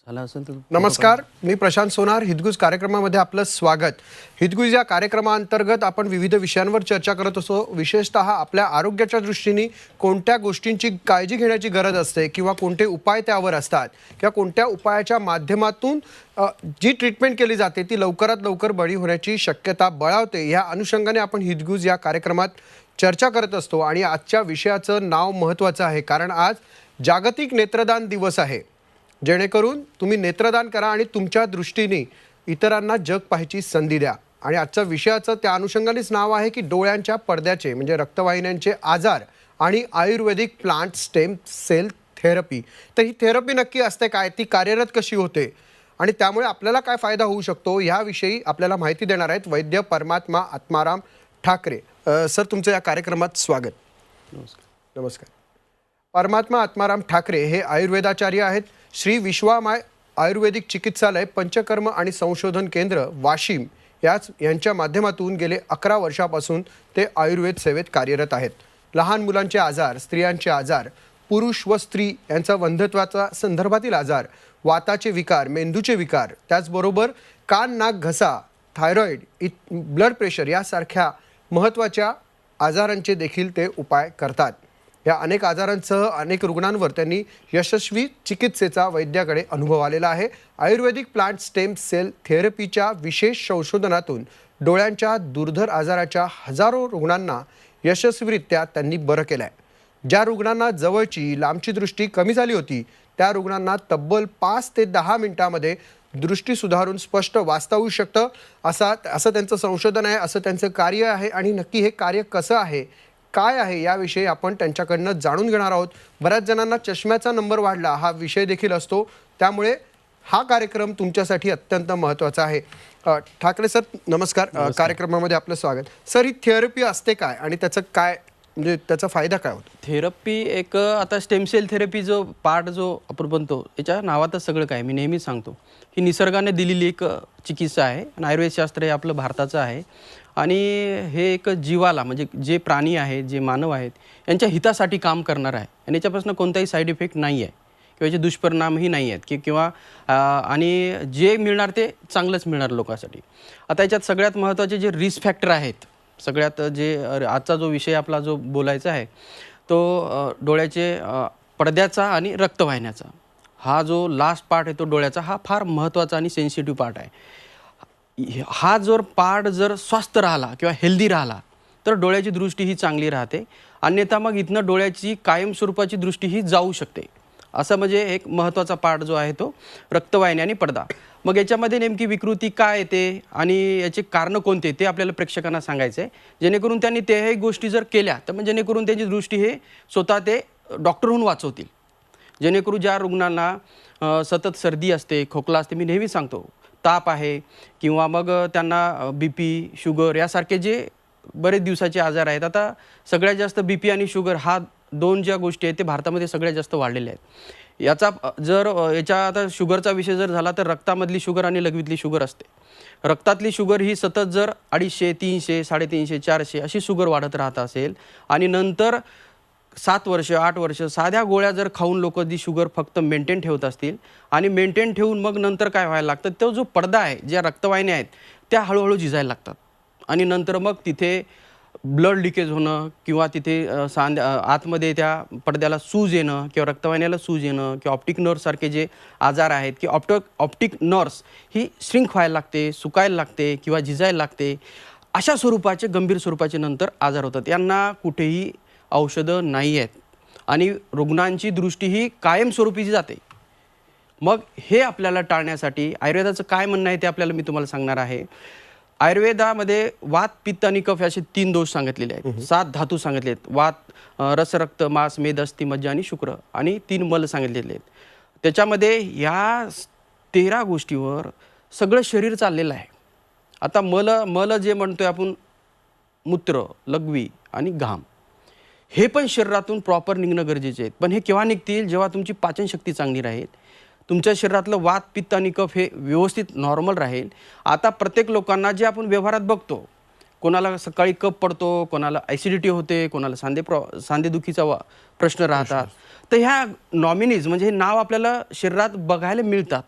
झाला असेल तर नमस्कार, मी प्रशांत सोनार. हितगुज कार्यक्रमामध्ये आपलं स्वागत. हितगुज या कार्यक्रमाअंतर्गत आपण विविध विषयांवर चर्चा करत असतो. विशेषतः आपल्या आरोग्याच्या दृष्टीने कोणत्या गोष्टींची काळजी घेण्याची गरज असते किंवा कोणते उपाय त्यावर असतात किंवा कोणत्या उपायाच्या माध्यमातून जी ट्रीटमेंट केली जाते ती लवकरात लवकर बळी होण्याची शक्यता बळावते. या अनुषंगाने आपण हितगुज या कार्यक्रमात चर्चा करत असतो आणि आजच्या विषयाचं नाव महत्त्वाचं आहे कारण आज जागतिक नेत्रदान दिवस आहे. जेणेकरून तुम्ही नेत्रदान करा आणि तुमच्या दृष्टीने इतरांना जग पाहायची संधी द्या. आणि आजच्या विषयाचं त्या अनुषंगानेच नाव आहे की डोळ्यांच्या पडद्याचे म्हणजे रक्तवाहिन्यांचे आजार आणि आयुर्वेदिक प्लांट स्टेम सेल थेरपी. तर ही थेरपी नक्की असते काय, ती कार्यरत कशी होते आणि त्यामुळे आपल्याला काय फायदा होऊ शकतो याविषयी आपल्याला माहिती देणार आहेत वैद्य परमात्मा आत्माराम ठाकरे. सर, तुमचं या कार्यक्रमात स्वागत. नमस्कार. परमात्मा आत्माराम ठाकरे हे आयुर्वेदाचार्य आहेत. श्री विश्वामाय आयुर्वेदिक चिकित्सालय, पंचकर्म आणि संशोधन केंद्र, वाशिम यांच्या माध्यमातून गेले 11 वर्षापासून ते आयुर्वेद सेवेत कार्यरत आहेत. लहान मुलांचे आजार, स्त्रियांचे आजार, पुरुष व स्त्री यांचा वंध्यत्वाचा संदर्भातील आजार, वाताचे विकार, मेंदूचे विकार, त्याचबरोबर कान, नाक, घसा, थायरॉइड, ब्लड प्रेशर यासारख्या महत्त्वाच्या आजारांचे देखील ते उपाय करतात. या अनेक आजारांसह अनेक रुग्णांवर त्यांनी यशस्वी चिकित्सेचा वैद्याकडे अनुभव आलेला आहे. आयुर्वेदिक प्लांट स्टेम सेल थेरपीच्या विशेष संशोधनातून डोळ्यांच्या दुर्धर आजाराच्या हजारो रुग्णांना यशस्वीरित्या त्यांनी बरं केलं आहे. ज्या रुग्णांना जवळची लांबची दृष्टी कमी झाली होती त्या रुग्णांना तब्बल 5 ते 10 मिनिटांमध्ये दृष्टी सुधारून स्पष्ट वाचता येऊ शकतं. असं त्यांचं संशोधन आहे, असं त्यांचं कार्य आहे. आणि नक्की हे कार्य कसं आहे, काय आहे, याविषयी आपण त्यांच्याकडनं जाणून घेणार आहोत. बऱ्याच जणांना चष्म्याचा नंबर वाढला हा विषय देखील असतो, त्यामुळे हा कार्यक्रम तुमच्यासाठी अत्यंत महत्त्वाचा आहे. ठाकरे सर, नमस्कार. कार्यक्रमामध्ये आपलं स्वागत. सर, ही थेरपी असते काय आणि त्याचं काय म्हणजे त्याचा फायदा काय होतो? थेरपी एक आता स्टेम सेल थेरपी जो पार्ट जो आपण बनतो याच्या नावातच सगळं काय मी नेहमीच सांगतो ही निसर्गाने दिलेली एक चिकित्सा आहे. आयुर्वेदशास्त्र हे आपलं भारताचं आहे आणि हे एक जीवाला म्हणजे जे प्राणी आहेत, जे मानव आहेत यांच्या हितासाठी काम करणार आहे आणि याच्यापासून कोणताही साईड इफेक्ट नाही आहे किंवा याचे दुष्परिणामही नाही आहेत किंवा आणि जे मिळणार ते चांगलंच मिळणार लोकांसाठी. आता याच्यात सगळ्यात महत्त्वाचे जे रिस्क फॅक्टर आहेत, सगळ्यात जे आजचा जो विषय आपला जो बोलायचा आहे तो डोळ्याचे पडद्याचा आणि रक्तवाहिन्याचा. हा जो लास्ट पार्ट आहे तो डोळ्याचा, हा फार महत्त्वाचा आणि सेन्सिटिव्ह पार्ट आहे. हा जर पार्ट जर स्वस्थ राहिला किंवा हेल्दी राहिला तर डोळ्याची दृष्टी ही चांगली राहते. अन्यथा मग इथनं डोळ्याची कायमस्वरूपाची दृष्टी ही जाऊ शकते. असं म्हणजे एक महत्त्वाचा पार्ट जो आहे तो रक्तवाहिनी आणि पडदा. मग याच्यामध्ये नेमकी विकृती काय येते आणि याचे कारणं कोणते ते आपल्याला प्रेक्षकांना सांगायचं आहे, जेणेकरून त्यांनी त्याही गोष्टी जर केल्या तर मग जेणेकरून त्यांची दृष्टी हे स्वतः ते डॉक्टरहून वाचवतील. जेणेकरून ज्या रुग्णांना सतत सर्दी असते, खोकला असते, मी नेहमी सांगतो ताप आहे किंवा मग त्यांना BP, शुगर यासारखे जे बरेच दिवसाचे आजार आहेत. आता सगळ्यात जास्त BP आणि शुगर हा दोन ज्या गोष्टी आहेत ते भारतामध्ये सगळ्यात जास्त वाढलेल्या आहेत. याचा जर आता शुगरचा विषय जर झाला तर रक्तामधली शुगर आणि लघवीतली शुगर असते. रक्तातली शुगर ही सतत जर 250, 300, 350, 400 अशी शुगर वाढत राहत असेल आणि नंतर 7 वर्ष 8 वर्ष साध्या गोळ्या जर खाऊन लोक ती शुगर फक्त मेंटेन ठेवत असतील आणि मेंटेन ठेवून मग नंतर काय व्हायला लागतं, तो जो पडदा आहे, ज्या रक्तवाहिन्या आहेत त्या हळूहळू झिजायला लागतात आणि नंतर मग तिथे ब्लड लिकेज होणं किंवा तिथे आतमध्ये त्या पडद्याला सूज येणं किंवा रक्तवाहिन्याला सूज येणं किंवा ऑप्टिक नर्व्हसारखे जे आजार आहेत की ऑप्टिक नर्व्स ही श्रिंक व्हायला लागते, सुकायला लागते किंवा झिजायला लागते. अशा स्वरूपाचे गंभीर स्वरूपाचे नंतर आजार होतात. यांना कुठेही औषधं नाही आहेत आणि रुग्णांची दृष्टी ही कायमस्वरूपीची जाते. मग हे आपल्याला टाळण्यासाठी आयुर्वेदाचं काय म्हणणं आहे ते आपल्याला मी तुम्हाला सांगणार आहे. आयुर्वेदामध्ये वात, पित्त आणि कफ असे 3 दोष सांगितलेले आहेत. 7 धातू सांगितले आहेत. वात, रस, रक्त, मांस, मेद, अस्थि, मज्जा आणि शुक्र आणि 3 मल सांगितलेले आहेत. त्याच्यामध्ये या 13 गोष्टीवर सगळं शरीर चाललेलं आहे. आता मल जे म्हणतोय आपण, मूत्र, लघवी आणि घाम, हे पण शरीरातून प्रॉपर निघणं गरजेचे आहेत. पण हे केव्हा निघतील, जेव्हा तुमची पाचनशक्ती चांगली राहील, तुमच्या शरीरातलं वात, पित्त आणि कफ हे व्यवस्थित नॉर्मल राहील. आता प्रत्येक लोकांना जे आपण व्यवहारात बघतो, कोणाला सकाळी कफ पडतो, कोणाला ॲसिडिटी होते, कोणाला सांधेदुखीचा प्रश्न राहतात. तर ह्या नॉमिनीज म्हणजे हे नाव आपल्याला शरीरात बघायला मिळतात.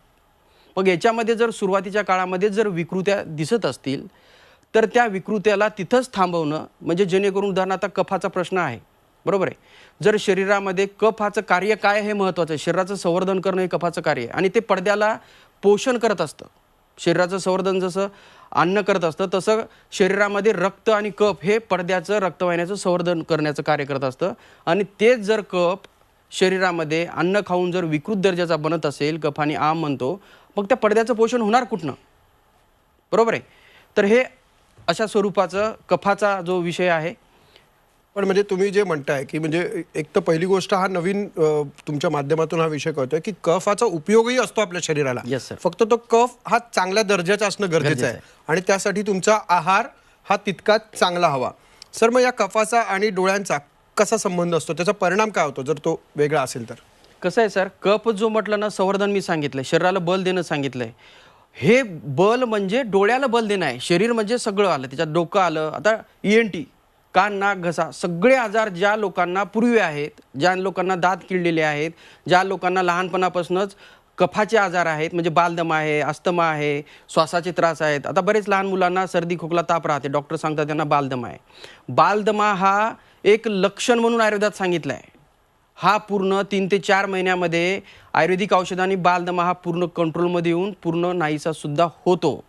मग याच्यामध्ये जर सुरुवातीच्या काळामध्ये जर विकृत्या दिसत असतील तर त्या विकृत्याला तिथंच थांबवणं, म्हणजे जेणेकरून उदाहरणार्थ आता कफाचा प्रश्न आहे, बरोबर आहे. जर शरीरामध्ये कफाचं कार्य काय हे महत्त्वाचं आहे. शरीराचं संवर्धन करणं हे कफाचं कार्य आहे आणि ते पडद्याला पोषण करत असतं. शरीराचं संवर्धन जसं अन्न करत असतं तसं शरीरामध्ये रक्त आणि कफ हे पडद्याचं रक्तवाहिन्याचं संवर्धन करण्याचं कार्य करत असतं. आणि तेच जर कफ शरीरामध्ये अन्न खाऊन जर विकृत दर्जाचा बनत असेल, कफ आणि आम म्हणतो, मग त्या पडद्याचं पोषण होणार कुठनं, बरोबर आहे. तर हे अशा स्वरूपाचं कफाचा जो विषय आहे. पण म्हणजे तुम्ही जे म्हणताय की म्हणजे एक तर पहिली गोष्ट हा नवीन तुमच्या माध्यमातून हा विषय कळतोय की कफाचा उपयोगही असतो आपल्या शरीराला. Yes, sir. फक्त तो कफ हा चांगल्या दर्जाचा असणं गरजेचं आहे आणि त्यासाठी तुमचा आहार हा तितकाच चांगला हवा. सर, मग या कफाचा आणि डोळ्यांचा कसा संबंध असतो, त्याचा परिणाम काय होतो जर तो वेगळा असेल तर? कसं आहे सर, कफ जो म्हटलं ना, संवर्धन मी सांगितलंय, शरीराला बल देणं सांगितलंय. हे बल म्हणजे डोळ्याला बल देणं आहे. शरीर म्हणजे सगळं आलं, त्याच्यात डोकं आलं, आता ENT, कान नाक घसा, सगळे आजार ज्या लोकांना पूर्वी आहेत, ज्या लोकांना दात किडलेले आहेत, ज्या लोकांना लहानपणापासूनच कफाचे आजार आहेत, म्हणजे बालदमा आहे, अस्थमा आहे, श्वासाचे त्रास आहेत. आता बरेच लहान मुलांना सर्दी खोकला ताप राहते, डॉक्टर सांगतात त्यांना बालदमा आहे. बालदमा हा एक लक्षण म्हणून आयुर्वेदात सांगितलं आहे. हा पूर्ण 3 ते 4 महिन्यामध्ये आयुर्वेदिक औषधांनी बालदमा हा पूर्ण कंट्रोलमध्ये येऊन पूर्ण नाहीसा सुद्धा होतो.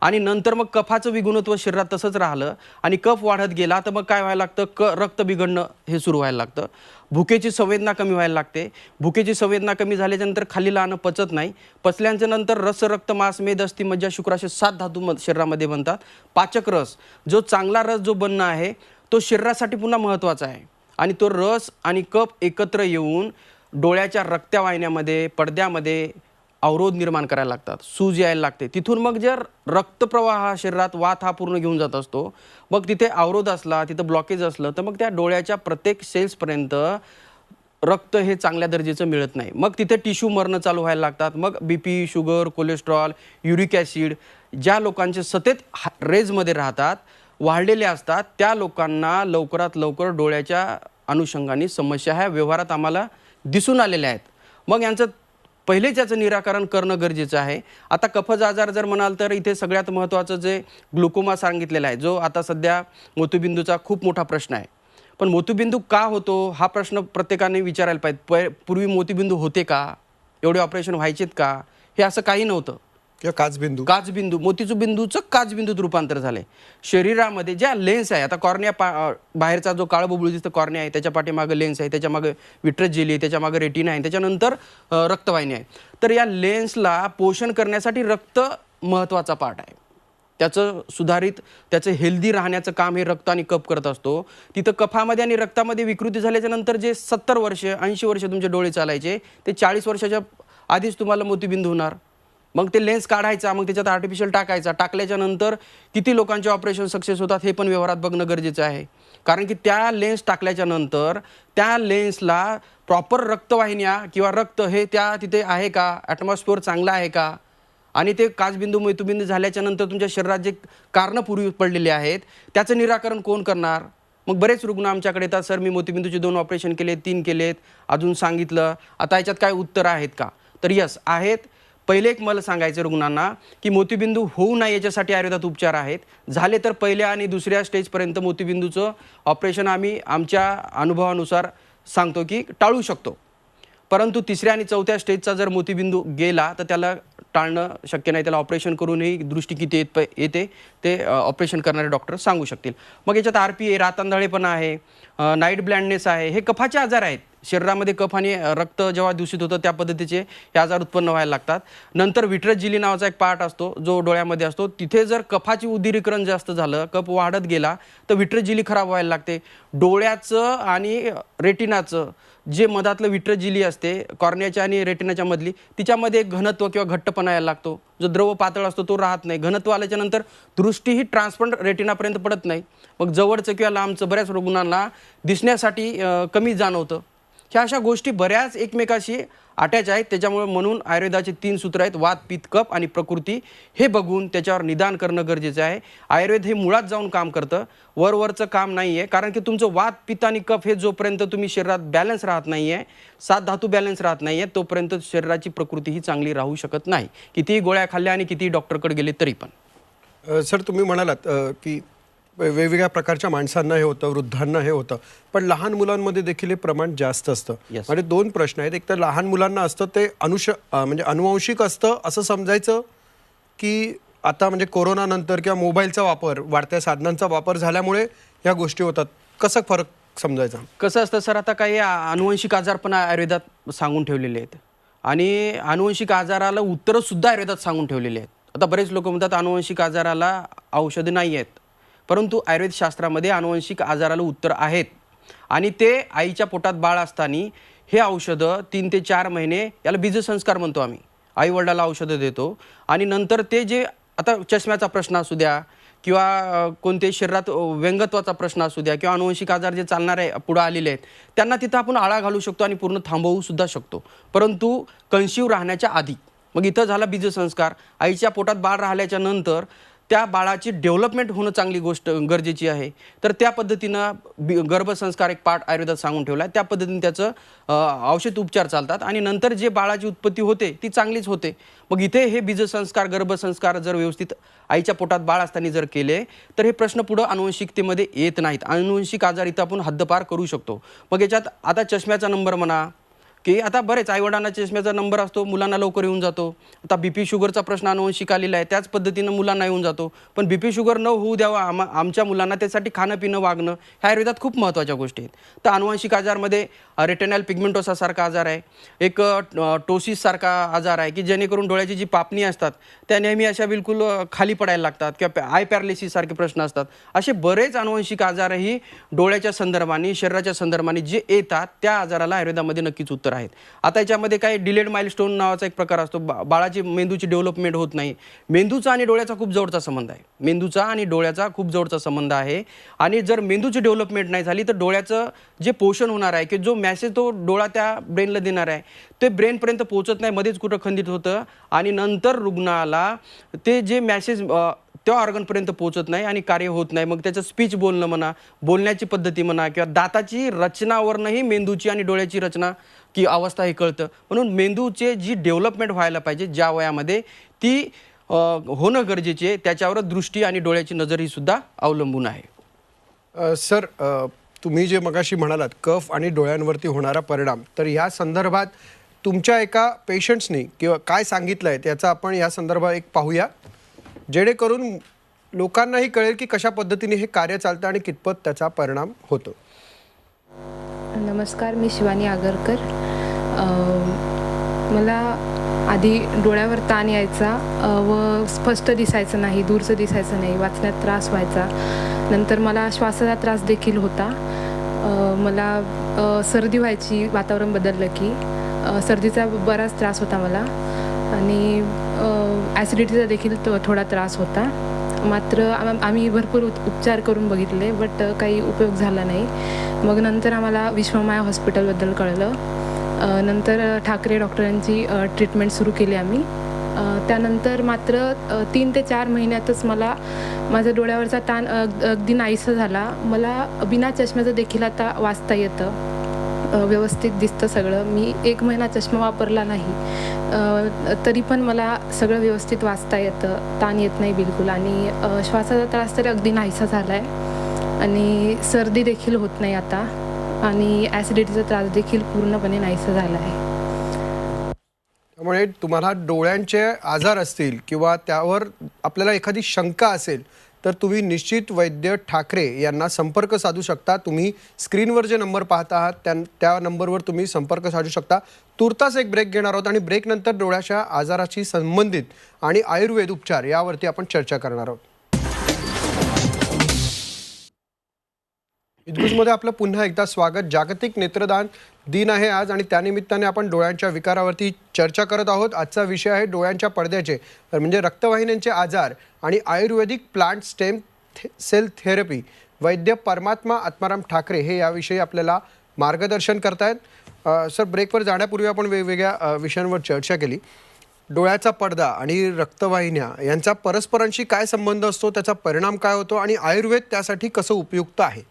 आणि नंतर मग कफाचं विगुणत्व शरीरात तसंच राहिलं आणि कफ वाढत गेला तर मग काय व्हायला लागतं, रक्त बिघडणं हे सुरू व्हायला लागतं. भुकेची संवेदना कमी व्हायला लागते. भुकेची संवेदना कमी झाल्याच्यानंतर खाल्लेलं अन्न पचत नाही. पचल्याच्या नंतर रस, रक्त, मांस, मेद, अस्थि, मज्जा, शुक्र असे 7 धातू शरीरामध्ये बनतात. पाचक रस, जो चांगला रस जो बनणं आहे तो शरीरासाठी पुन्हा महत्त्वाचा आहे. आणि तो रस आणि कफ एकत्र येऊन डोळ्याच्या रक्तवाहिन्यामध्ये, पडद्यामध्ये अवरोध निर्माण करायला लागतात, सूज यायला लागते. तिथून मग जर रक्तप्रवाह हा शरीरात वात हा पूर्ण घेऊन जात असतो, मग तिथे अवरोध असला, तिथं ब्लॉकेज असलं तर मग त्या डोळ्याच्या प्रत्येक सेल्सपर्यंत रक्त हे चांगल्या दर्जाचं मिळत नाही. मग तिथे टिश्यू मरणं चालू व्हायला लागतात. मग BP, sugar, cholesterol, uric acid, ज्या लोकांचे सतत रेजमध्ये राहतात, वाढलेले असतात, त्या लोकांना लवकरात लवकर डोळ्याच्या अनुषंगाने समस्या ह्या व्यवहारात आम्हाला दिसून आलेल्या आहेत. मग यांचं पहिलेच याचं निराकरण करणं गरजेचं आहे. आता कफाचा आजार जर म्हणाल तर इथे सगळ्यात महत्त्वाचं जे ग्लुकोमा सांगितलेला आहे, जो आता सध्या मोतीबिंदूचा खूप मोठा प्रश्न आहे. पण मोतीबिंदू का होतो हा प्रश्न प्रत्येकाने विचारायला पाहिजे. पूर्वी मोतीबिंदू होते का, एवढे ऑपरेशन व्हायचेत का, हे असं काही नव्हतं. किंवा काचबिंदू, मोतीचू बिंदूचं काचबिंदूत रूपांतर झाले. शरीरामध्ये ज्या लेन्स आहे, आता कॉर्निया बाहेरचा जो काळा बुबुळ दिसतं कॉर्निया आहे, त्याच्या पाठीमागे लेन्स आहे, त्याच्यामागे विट्रस जेली आहे, त्याच्यामागे रेटिना आहे, त्याच्यानंतर रक्तवाहिनी आहे. तर या लेन्सला पोषण करण्यासाठी रक्त महत्त्वाचा पार्ट आहे. त्याचं सुधारित, त्याचं हेल्दी राहण्याचं काम हे रक्त आणि कफ करत असतो. तिथं कफामध्ये आणि रक्तामध्ये विकृती झाल्याच्या नंतर जे 70 वर्ष 80 वर्ष तुमचे डोळे चालायचे ते 40 वर्षाच्या आधीच तुम्हाला मोतीबिंदू होणार. मग ते लेन्स काढायचा, मग त्याच्यात आर्टिफिशियल टाकायचा, टाकल्याच्या नंतर किती लोकांचे ऑपरेशन सक्सेस होतात हे पण व्यवहारात बघणं गरजेचं आहे. कारण की त्या लेन्स टाकल्याच्या नंतर त्या लेन्सला प्रॉपर रक्तवाहिन्या किंवा रक्त हे त्या तिथे आहे का, ॲटमॉस्फिअर चांगला आहे का, आणि ते काचबिंदू मोतीबिंदू झाल्याच्या नंतर तुमच्या शरीरात जे कारणं पूर्वी पडलेले आहेत त्याचं निराकरण कोण करणार. मग बरेच रुग्ण आमच्याकडे येतात, सर मी मोतीबिंदूचे 2 ऑपरेशन केलेत, 3 केलेत, अजून सांगितलं, आता याच्यात काय उत्तर आहेत का. तर यस आहेत. पहिले एक मला सांगायचं रुग्णांना की मोतीबिंदू होऊ नये याच्यासाठी आयुर्वेदात उपचार आहेत. झाले तर पहिल्या आणि दुसऱ्या स्टेजपर्यंत मोतीबिंदूचं ऑपरेशन आम्ही आमच्या अनुभवानुसार सांगतो की टाळू शकतो. परंतु 3ऱ्या आणि 4थ्या स्टेजचा जर मोतीबिंदू गेला तर त्याला टाळणं शक्य नाही. त्याला ऑपरेशन करूनही दृष्टी किती येते ते ऑपरेशन करणारे डॉक्टर सांगू शकतील. मग याच्यात RPA, रातांधळेपणा आहे, नाईट ब्लाइंडनेस आहे, हे कफाचे आजार आहेत. शरीरामध्ये कफ आणि रक्त जेव्हा दूषित होतं त्या पद्धतीचे हे आजार उत्पन्न व्हायला लागतात. नंतर विट्रस जिली नावाचा एक पार्ट असतो जो डोळ्यामध्ये असतो. तिथे जर कफाची उदीरीकरण जास्त झालं, कफ वाढत गेला तर विट्रस जिली खराब व्हायला लागते. डोळ्याचं आणि रेटिनाचं जे मधातलं विट्रस जिली असते, कॉर्नियाच्या आणि रेटिनाच्या मधली, तिच्यामध्ये एक घनत्व किंवा घट्टपणा यायला लागतो. जो द्रव पातळ असतो तो राहत नाही. घनत्व आल्याच्या नंतर दृष्टी ही ट्रान्सपरंट रेटिनापर्यंत पडत नाही. मग जवळचं किंवा लांबचं बऱ्याच रुग्णांना दिसण्यासाठी कमी जाणवतं. ह्या अशा गोष्टी बऱ्याच एकमेकाशी अटॅच आहेत. त्याच्यामुळे म्हणून आयुर्वेदाचे 3 सूत्र आहेत: वात, पित्त, कफ आणि प्रकृती. हे बघून त्याच्यावर निदान करणं गरजेचं आहे. आयुर्वेद हे मुळात जाऊन काम करतं, वरवरचं काम नाही आहे. कारण की तुमचं वात, पित्त आणि कफ हे जोपर्यंत तुम्ही शरीरात बॅलन्स राहत नाही आहे, 7 धातू बॅलन्स राहत नाही आहे, तोपर्यंत शरीराची प्रकृती ही चांगली राहू शकत नाही, कितीही गोळ्या खाल्ल्या आणि कितीही डॉक्टरकडे गेले तरी पण. सर, तुम्ही म्हणालात की वेगवेगळ्या प्रकारच्या माणसांना हे होतं, वृद्धांना हे होतं, पण लहान मुलांमध्ये देखील हे प्रमाण जास्त असतं. Yes. म्हणजे 2 प्रश्न आहेत. एक तर लहान मुलांना असतं ते म्हणजे अनुवंशिक असतं असं समजायचं, की आता म्हणजे कोरोना नंतर किंवा मोबाईलचा वापर, वाढत्या साधनांचा वापर झाल्यामुळे ह्या गोष्टी होतात, कसं फरक समजायचा? कसं असतं सर, आता काही अनुवंशिक आजार पण आयुर्वेदात सांगून ठेवलेले आहेत आणि अनुवंशिक आजाराला उत्तरंसुद्धा आयुर्वेदात सांगून ठेवलेली आहेत. आता बरेच लोक म्हणतात अनुवंशिक आजाराला औषधं नाही आहेत, परंतु आयुर्वेदशास्त्रामध्ये अनुवंशिक आजाराला उत्तर आहेत आणि ते आईच्या पोटात बाळ असताना हे औषधं 3 ते 4 महिने, याला बीजसंस्कार म्हणतो आम्ही, आईवडिलाला औषधं देतो आणि नंतर ते जे आता चष्म्याचा प्रश्न असू द्या किंवा कोणते शरीरात व्यंगत्वाचा प्रश्न असू द्या किंवा अनुवंशिक आजार जे चालणारे पुढे आलेले आहेत, त्यांना तिथं आपण आळा घालू शकतो आणि पूर्ण थांबवू सुद्धा शकतो, परंतु कन्सीव्ह राहण्याच्या आधी. मग इथं झाला बीजसंस्कार. आईच्या पोटात बाळ राहिल्याच्या नंतर त्या बाळाची डेव्हलपमेंट होणं चांगली गोष्ट गरजेची आहे. तर त्या पद्धतीनं गर्भसंस्कार एक पार्ट आयुर्वेदात सांगून ठेवला आहे. त्या पद्धतीने त्याचं औषध उपचार चालतात आणि नंतर जे बाळाची उत्पत्ती होते ती चांगलीच होते. मग इथे हे बीजसंस्कार, गर्भसंस्कार जर व्यवस्थित आईच्या पोटात बाळ असताना जर केले तर हे प्रश्न पुढं अनुवंशिकतेमध्ये येत नाहीत. अनुवंशिक आजार इथं आपण हद्दपार करू शकतो. मग याच्यात आता चष्म्याचा नंबर म्हणा, की आता बरेच आईवडिलांना चष्म्याचा नंबर असतो, मुलांना लवकर येऊन जातो. आता बीपी शुगरचा प्रश्न अनुवंशिक आलेला आहे, त्याच पद्धतीनं मुलांना येऊन जातो. पण बीपी शुगर न होऊ द्यावा आमच्या मुलांना, त्यासाठी खाणं पिणं वागणं ह्या आयुर्वेदात खूप महत्त्वाच्या गोष्टी आहेत. तर अनुवंशिक आजारमध्ये रेटिनल पिगमेंटोसासारखा आजार आहे, एक टोसिस सारखा आजार आहे, की जेणेकरून डोळ्याची जी पापणी असतात त्या नेहमी अशा बिलकुल खाली पडायला लागतात किंवा आय पॅरालिसिस सारखे प्रश्न असतात. असे बरेच अनुवंशिक आजारही डोळ्याच्या संदर्भाने, शरीराच्या संदर्भाने जे येतात त्या आजाराला आयुर्वेदामध्ये नक्कीच उत्तर आहेत. आता याच्यामध्ये काय डिलेड माइलस्टोन नावाचा एक प्रकार असतो. बाळाची मेंदूची डेव्हलपमेंट होत नाही. मेंदूचा आणि डोळ्याचा खूप जवळचा संबंध आहे. मेंदूचा आणि डोळ्याचा खूप जवळचा संबंध आहे आणि जर मेंदूची डेव्हलपमेंट नाही झाली तर डोळ्याचं जे पोषण होणार आहे, की जो मॅसेज तो डोळा त्या ब्रेनला देणार आहे ते ब्रेनपर्यंत पोहोचत नाही, मध्येच कुठं खंडित होतं आणि नंतर रुग्णाला ते जे मॅसेज त्या ऑर्गनपर्यंत पोहोचत नाही आणि कार्य होत नाही. मग त्याचं स्पीच बोलणं म्हणा, बोलण्याची पद्धती म्हणा किंवा दाताची रचनावरनंही मेंदूची आणि डोळ्याची रचना की अवस्था हे कळतं. म्हणून मेंदूचे जी डेव्हलपमेंट व्हायला पाहिजे ज्या वयामध्ये ती होणं गरजेचे आहे, त्याच्यावर दृष्टी आणि डोळ्याची नजर ही सुद्धा अवलंबून आहे. सर, तुम्ही जे मगाशी म्हणालात कफ आणि डोळ्यांवरती होणारा परिणाम, तर या संदर्भात तुमच्या एका पेशंट्सनी किंवा काय सांगितलं आहे त्याचा आपण या संदर्भात एक पाहूया, जेणेकरून लोकांनाही कळेल की कशा पद्धतीने हे कार्य चालतं आणि कितपत त्याचा परिणाम होतो. नमस्कार, मी शिवानी आगरकर. मला आधी डोळ्यावर ताण यायचा व स्पष्ट दिसायचं नाही, दूरचं दिसायचं नाही, वाचण्यात त्रास व्हायचा. नंतर मला श्वासाचा त्रास देखील होता. मला सर्दी व्हायची, वातावरण बदललं की सर्दीचा बराच त्रास होता मला आणि ॲसिडिटीचा देखील थोडा त्रास होता. मात्र आम्ही भरपूर उपचार करून बघितले, बट काही उपयोग झाला नाही. मग नंतर आम्हाला विश्वमाया हॉस्पिटलबद्दल कळलं. नंतर ठाकरे डॉक्टरांची ट्रीटमेंट सुरू केली आम्ही. त्यानंतर मात्र 3 ते 4 महिन्यातच मला माझ्या डोळ्यावरचा ताण अगदी नाहीसा झाला. मला बिना चष्म्याचं देखील आता वाचता येतं, व्यवस्थित दिसतं सगळं. मी 1 महिना चष्मा वापरला नाही तरी पण मला सगळं व्यवस्थित वाचता येतं, ताण येत नाही बिलकुल. आणि श्वासाचा त्रास तर अगदी नाहीसा झाला आहे आणि सर्दी देखील होत नाही आता आणि ॲसिडिटीचा त्रास देखील पूर्णपणे नाहीसा झाला आहे. त्यामुळे तुम्हाला डोळ्यांचे आजार असतील किंवा त्यावर आपल्याला एखादी शंका असेल तर तुम्ही निश्चित वैद्य ठाकरे यांना संपर्क साधू शकता. तुम्ही स्क्रीनवर जे नंबर पाहत आहात त्या नंबरवर तुम्ही संपर्क साधू शकता. तुर्तास एक ब्रेक घेणार आहोत आणि ब्रेकनंतर डोळ्याच्या आजाराशी संबंधित आणि आयुर्वेद उपचार यावरती आपण चर्चा करणार आहोत. हितगुजमध्ये आपलं पुन्हा एकदा स्वागत. जागतिक नेत्रदान दिन आहे आज आणि त्यानिमित्ताने आपण डोळ्यांच्या विकारावरती चर्चा करत आहोत. आजचा विषय आहे डोळ्यांच्या पडद्याचे म्हणजे रक्तवाहिन्यांचे आजार आणि आयुर्वेदिक प्लांट स्टेम सेल थेरपी. वैद्य परमात्मा आत्माराम ठाकरे हे याविषयी आपल्याला मार्गदर्शन करतायत. सर, ब्रेकवर जाण्यापूर्वी आपण वेगवेगळ्या विषयांवर चर्चा केली. डोळ्याचा पडदा आणि रक्तवाहिन्या यांचा परस्परांशी काय संबंध असतो, त्याचा परिणाम काय होतो आणि आयुर्वेद त्यासाठी कसं उपयुक्त आहे?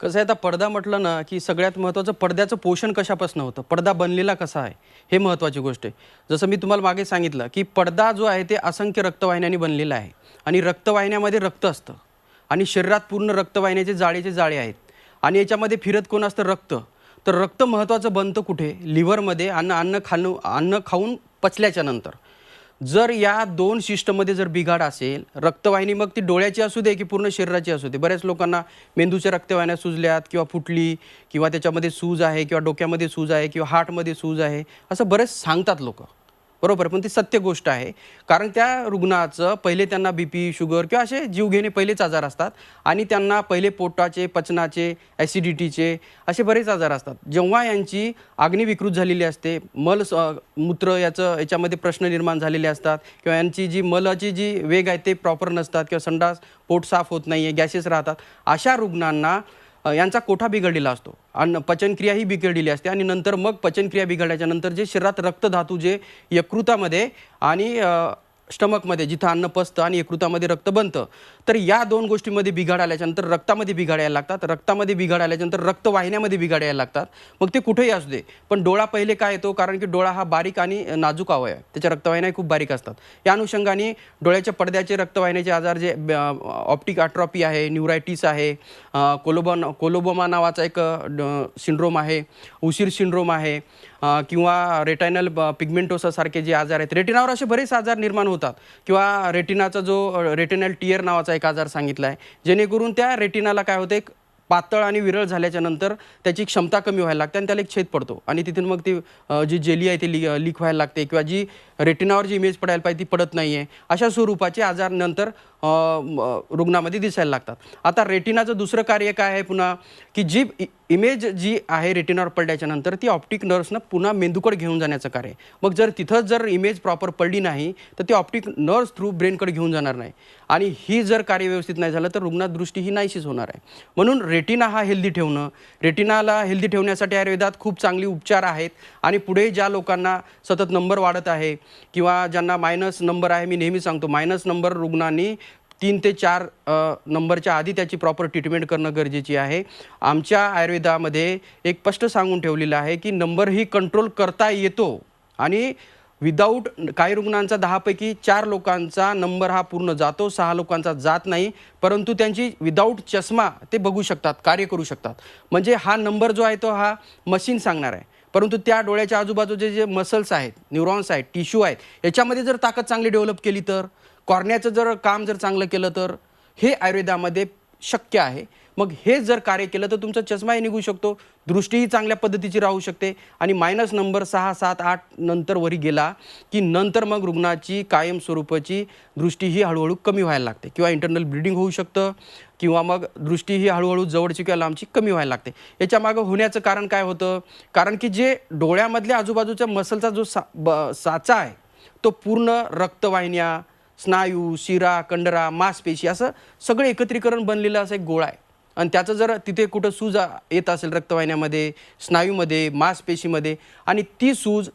कसं आहे, आता पडदा म्हटलं ना की सगळ्यात महत्त्वाचं पडद्याचं पोषण कशापासून होतं, पडदा बनलेला कसा आहे हे महत्त्वाची गोष्ट आहे. जसं मी तुम्हाला मागे सांगितलं की पडदा जो आहे ते असंख्य रक्तवाहिन्यांनी बनलेला आहे आणि रक्तवाहिन्यामध्ये रक्त असतं आणि शरीरात पूर्ण रक्तवाहिन्याचे जाळे आहेत आणि याच्यामध्ये फिरत कोण असतं, रक्त. तर रक्त महत्त्वाचं बनतं कुठे, लिव्हरमध्ये, अन्न खाऊन पचल्याच्या नंतर. जर या दोन सिस्टममध्ये जर बिघाड असेल, रक्तवाहिनी मग ती डोळ्याची असू दे की पूर्ण शरीराची असू दे. बऱ्याच लोकांना मेंदूच्या रक्तवाहिन्या सुजल्यात किंवा फुटली किंवा त्याच्यामध्ये सूज आहे किंवा डोक्यामध्ये सूज आहे किंवा हार्टमध्ये सूज आहे असं बरेच सांगतात लोक, बरोबर. पण ती सत्य गोष्ट आहे, कारण त्या रुग्णाचं पहिले त्यांना BP, शुगर किंवा असे जीवघेणे पहिलेच आजार असतात आणि त्यांना पहिले पोटाचे, पचनाचे, ॲसिडिटीचे असे बरेच आजार असतात. जेव्हा यांची अग्नी विकृत झालेली असते, मूत्र याच्यामध्ये प्रश्न निर्माण झालेले असतात किंवा यांची जी मलाची जी वेग आहे ते प्रॉपर नसतात किंवा संडास पोट साफ होत नाही आहे, गॅसेस राहतात, अशा रुग्णांना यांचा कोठा बिघडलेला असतो, पचनक्रिया ही बिघडलेली असते आणि नंतर मग पचनक्रिया बिघडल्याच्या नंतर जे शरीरात रक्तधातू जे यकृतामध्ये आणि स्टमकमध्ये जिथं अन्न पचतं आणि यकृतामध्ये रक्त बनतं, तर या दोन गोष्टींमध्ये बिघाड आल्याच्यानंतर रक्तामध्ये बिघाड यायला लागतात. रक्तामध्ये बिघाड आल्याच्यानंतर रक्तवाहिन्यामध्ये बिघाड यायला लागतात. मग ते कुठेही असू दे, पण डोळा पहिले काय येतो, कारण की डोळा हा बारीक आणि नाजूक अवयव आहे, त्याच्या रक्तवाहिन्या खूप बारीक असतात. या अनुषंगाने डोळ्याच्या पडद्याचे रक्तवाहिन्याचे आजार जे ऑप्टिक अट्रॉपी आहे, न्यूरायटिस आहे, कोलोबोमा नावाचा एक सिंड्रोम आहे, उशीर सिंड्रोम आहे किंवा रेटायनल पिगमेंटोसासारखे जे आजार आहेत, रेटिनावर असे बरेच आजार निर्माण होतात किंवा रेटिनाचा जो रेटिनल टियर नावाचा एक आजार सांगितला आहे, जेणेकरून त्या रेटिनाला काय होतं, एक पातळ आणि विरळ झाल्याच्या नंतर त्याची क्षमता कमी व्हायला लागते आणि त्याला एक छेद पडतो आणि तिथून मग ती जी जेली आहे ती लीक व्हायला लागते किंवा जी रेटिनावर जी इमेज पडायला पाहिजे ती पडत नाही आहे. अशा स्वरूपाचे आजार नंतर रुग्णामध्ये दिसायला लागतात. आता रेटिनाचं दुसरं कार्य काय आहे पुन्हा, की जी इमेज जी आहे रेटिनावर पडल्याच्या नंतर ती ऑप्टिक नर्व्सनं पुन्हा मेंदूकडे घेऊन जाण्याचं कार्य. मग जर तिथंच जर इमेज प्रॉपर पडली नाही तर ती ऑप्टिक नर्व्स थ्रू ब्रेनकडे घेऊन जाणार नाही आणि ही जर कार्य व्यवस्थित नाही झालं तर रुग्णात दृष्टी ही नाहीशीच होणार आहे. म्हणून रेटिना हा हेल्दी ठेवणं, रेटिनाला हेल्दी ठेवण्यासाठी आयुर्वेदात खूप चांगली उपचार आहेत आणि पुढे ज्या लोकांना सतत नंबर वाढत आहे किंवा ज्यांना मायनस नंबर आहे, मी नेहमी सांगतो मायनस नंबर रुग्णांनी 3 ते 4 नंबरच्या आधी त्याची प्रॉपर ट्रीटमेंट करणं गरजेची आहे. आमच्या आयुर्वेदामध्ये एक स्पष्ट सांगून ठेवलेलं आहे की नंबर ही कंट्रोल करता येतो आणि विदाऊट काही रुग्णांचा 10 पैकी 4 लोकांचा नंबर हा पूर्ण जातो, 6 लोकांचा जात नाही, परंतु त्यांची विदाऊट चष्मा ते बघू शकतात, कार्य करू शकतात. म्हणजे हा नंबर जो आहे तो हा मशीन सांगणार आहे, परंतु त्या डोळ्याच्या आजूबाजूचे जे मसल्स आहेत, न्यूरॉन्स आहेत, टिश्यू आहेत, याच्यामध्ये जर ताकद चांगली डेव्हलप केली तर, कॉर्नियाचं जर काम जर चांगलं केलं तर हे आयुर्वेदामध्ये शक्य आहे. मग हे जर कार्य केलं तर तुमचा चष्माही निघू शकतो, दृष्टीही चांगल्या पद्धतीची राहू शकते आणि मायनस नंबर 6, 7, 8 नंतर वरी गेला की नंतर मग रुग्णाची कायमस्वरूपाची दृष्टी ही हळूहळू कमी व्हायला लागते किंवा इंटरनल ब्लिडिंग होऊ शकतं किंवा मग दृष्टी ही हळूहळू जवळची किंवा लांबची कमी व्हायला लागते. याच्या मागं होण्याचं कारण काय होतं, कारण की जे डोळ्यामधल्या आजूबाजूच्या मसलचा जो साचा आहे तो पूर्ण रक्तवाहिन्या, स्नायू, शिरा, कंडरा, मांसपेशी असं सगळं एकत्रीकरण बनलेलं असं एक गोळा आहे आणि त्याचं जर तिथे कुठं सूज येत असेल रक्तवाहिन्यामध्ये, स्नायूमध्ये, मांसपेशीमध्ये आणि ती सूज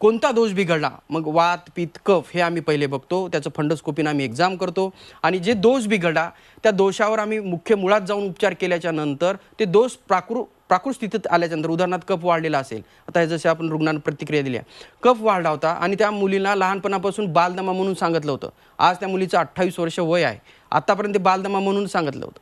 कोणता दोष बिघडला, मग वात, पित्त, कफ हे आम्ही पहिले बघतो, त्याचं फंडोस्कोपीनं आम्ही एक्झाम करतो आणि जे दोष बिघडला त्या दोषावर आम्ही मुख्य मुळात जाऊन उपचार केल्याच्या नंतर ते दोष प्राकृत स्थितीत आल्याच्यानंतर, उदाहरणार्थ कफ वाढलेला असेल, आता हे जसे आपण रुग्णांना प्रतिक्रिया दिल्या, कफ वाढला होता आणि त्या मुलीला लहानपणापासून बालदमा म्हणून सांगितलं होतं, आज त्या मुलीचं 28 वर्ष वय आहे, आतापर्यंत बालदमा म्हणून सांगितलं होतं,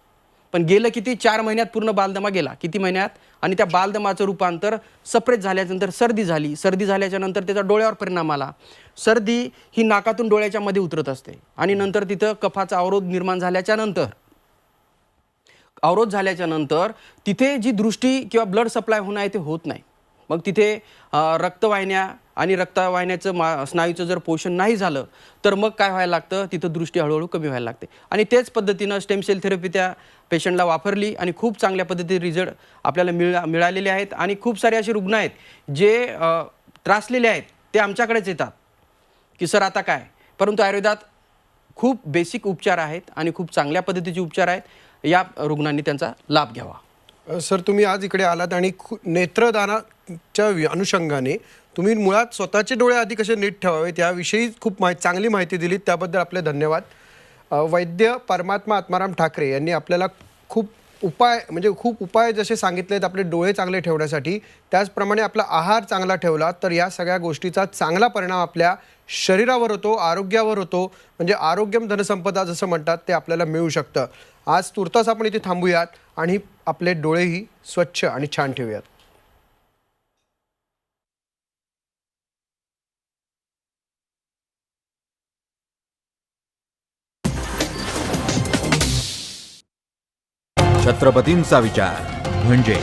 पण गेलं किती 4 महिन्यात पूर्ण बालदमा गेला, किती महिन्यात, आणि त्या बालदमाचं रूपांतर सप्रेस झाल्यानंतर सर्दी झाली, सर्दी झाल्याच्या नंतर त्याचा डोळ्यावर परिणाम आला. सर्दी ही नाकातून डोळ्याच्या मध्ये उतरत असते आणि नंतर तिथं कफाचा अवरोध निर्माण झाल्याच्या नंतर तिथे जी दृष्टी किंवा ब्लड सप्लाय होणं आहे ते होत नाही. मग तिथे रक्तवाहिन्या आणि रक्तवाहिन्याचं स्नायूचं जर पोषण नाही झालं तर मग काय व्हायला लागतं, तिथं दृष्टी हळूहळू कमी व्हायला लागते आणि तेच पद्धतीनं स्टेम सेल थेरपी त्या पेशंटला वापरली आणि खूप चांगल्या पद्धतीने रिझल्ट आपल्याला मिळालेले आहेत आणि खूप सारे असे रुग्ण आहेत जे त्रासलेले आहेत ते आमच्याकडेच येतात की सर आता काय, परंतु आयुर्वेदात खूप बेसिक उपचार आहेत आणि खूप चांगल्या पद्धतीचे उपचार आहेत, या रुग्णांनी त्यांचा लाभ घ्यावा. सर, तुम्ही आज इकडे आलात आणि नेत्रदानाच्या अनुषंगाने तुम्ही मुळात स्वतःचे डोळे आधी कसे नीट ठेवावेत याविषयी खूप चांगली माहिती दिलीत, त्याबद्दल आपले धन्यवाद. वैद्य परमात्मा आत्माराम ठाकरे यांनी आपल्याला खूप उपाय जसे सांगितलेत आपले डोळे चांगले ठेवण्यासाठी, त्याचप्रमाणे आपला आहार चांगला ठेवला तर या सगळ्या गोष्टीचा चांगला परिणाम आपल्या शरीरावर होतो, आरोग्यावर होतो. म्हणजे आरोग्यम धनसंपदा जसं म्हणतात ते आपल्याला मिळू शकतं. आज तुर्तास आपण इथे थांबूयात आणि आपले डोळेही स्वच्छ आणि छान ठेवूयात. छत्रपतींचा विचार म्हणजे